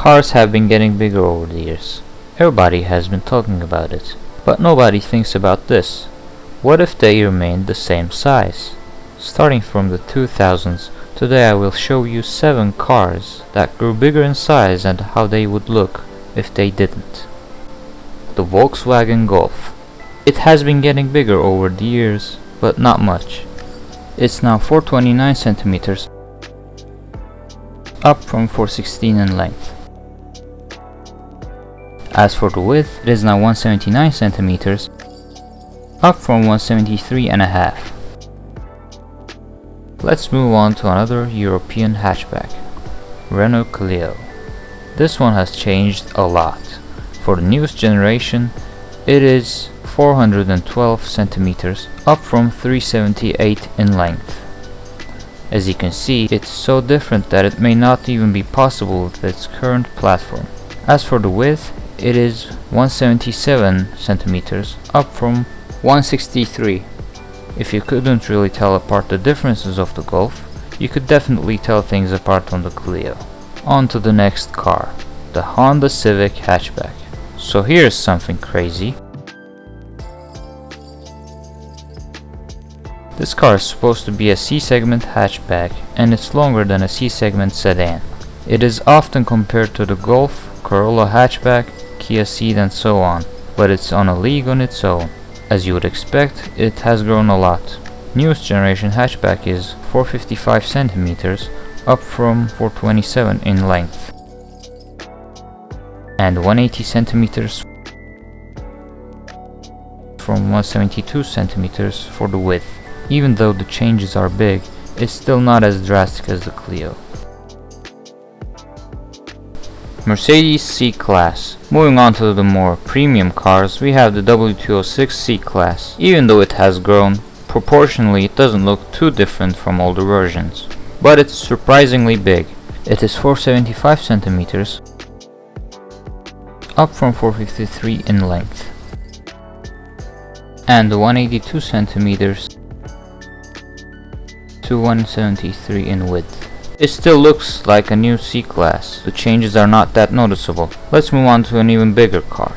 Cars have been getting bigger over the years. Everybody has been talking about it. But nobody thinks about this. What if they remained the same size? Starting from the 2000s, today I will show you 7 cars that grew bigger in size and how they would look if they didn't. The Volkswagen Golf. It has been getting bigger over the years, but not much. It's now 429 centimeters, up from 416 in length. As for the width, it is now 179 centimeters, up from 173.5. Let's move on to another European hatchback, Renault Clio. This one has changed a lot. For the newest generation, it is 412 centimeters, up from 378 in length. As you can see, it's so different that it may not even be possible with its current platform. As for the width, it is 177 centimeters, up from 163. If you couldn't really tell apart the differences of the Golf, you could definitely tell things apart on the Clio. On to the next car, the Honda Civic hatchback. So here's something crazy. This car is supposed to be a C-segment hatchback, and it's longer than a C-segment sedan. It is often compared to the Golf, Corolla hatchback, Kia Ceed and so on, but it's on a league on its own. As you would expect, it has grown a lot. Newest generation hatchback is 455 centimeters, up from 427 in length, and 180 centimeters from 172 centimeters for the width. Even though the changes are big, it's still not as drastic as the Clio. Mercedes C-Class. Moving on to the more premium cars, we have the W206 C-Class. Even though it has grown, proportionally it doesn't look too different from older versions. But it's surprisingly big. It is 475 centimeters, up from 453 in length, and 182 centimeters to 173 in width. It still looks like a new C-Class. The changes are not that noticeable. Let's move on to an even bigger car.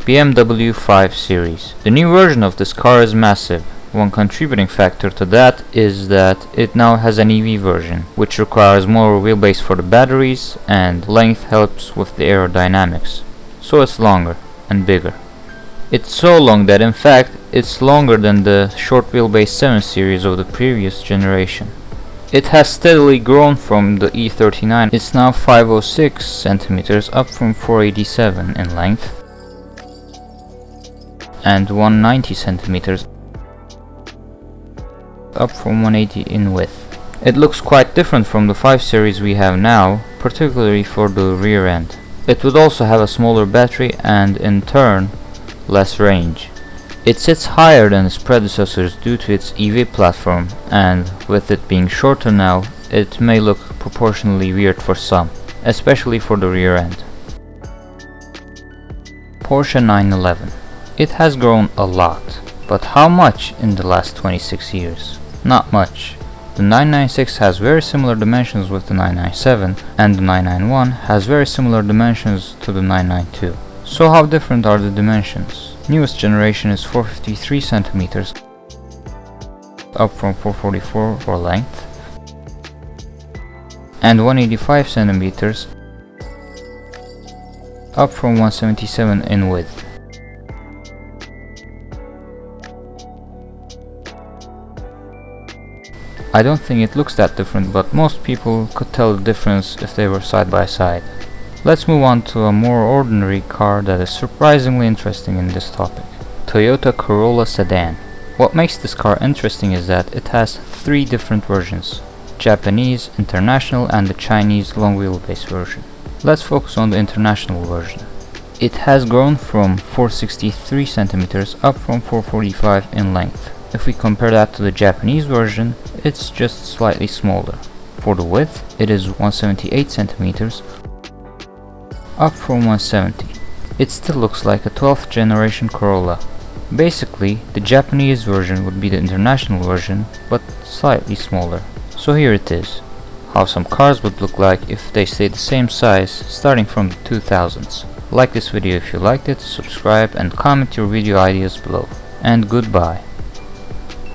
BMW 5 Series. The new version of this car is massive. One contributing factor to that is that it now has an EV version, which requires more wheelbase for the batteries, and length helps with the aerodynamics. So it's longer and bigger. It's so long that in fact it's longer than the short wheelbase 7 Series of the previous generation. It has steadily grown from the E39. It's now 506 centimeters, up from 487 in length, and 190 centimeters, up from 180 in width. It looks quite different from the 5 Series we have now, particularly for the rear end. It would also have a smaller battery and in turn less range. It sits higher than its predecessors due to its EV platform, and with it being shorter now, it may look proportionally weird for some, especially for the rear end. Porsche 911. It has grown a lot, but how much in the last 26 years? Not much. The 996 has very similar dimensions with the 997, and the 991 has very similar dimensions to the 992. So how different are the dimensions? Newest generation is 453 centimeters, up from 444 for length, and 185 centimeters, up from 177 in width. I don't think it looks that different, but most people could tell the difference if they were side by side. Let's move on to a more ordinary car that is surprisingly interesting in this topic. Toyota Corolla Sedan. What makes this car interesting is that it has 3 different versions: Japanese, International and the Chinese long wheelbase version. Let's focus on the International version. It has grown from 463 centimeters, up from 445 in length. If we compare that to the Japanese version, it's just slightly smaller. For the width, it is 178 centimeters, up from 170. It still looks like a 12th generation Corolla. Basically, the Japanese version would be the International version, but slightly smaller. So here it is. how some cars would look like if they stayed the same size starting from the 2000s. Like this video if you liked it, subscribe and comment your video ideas below. And goodbye.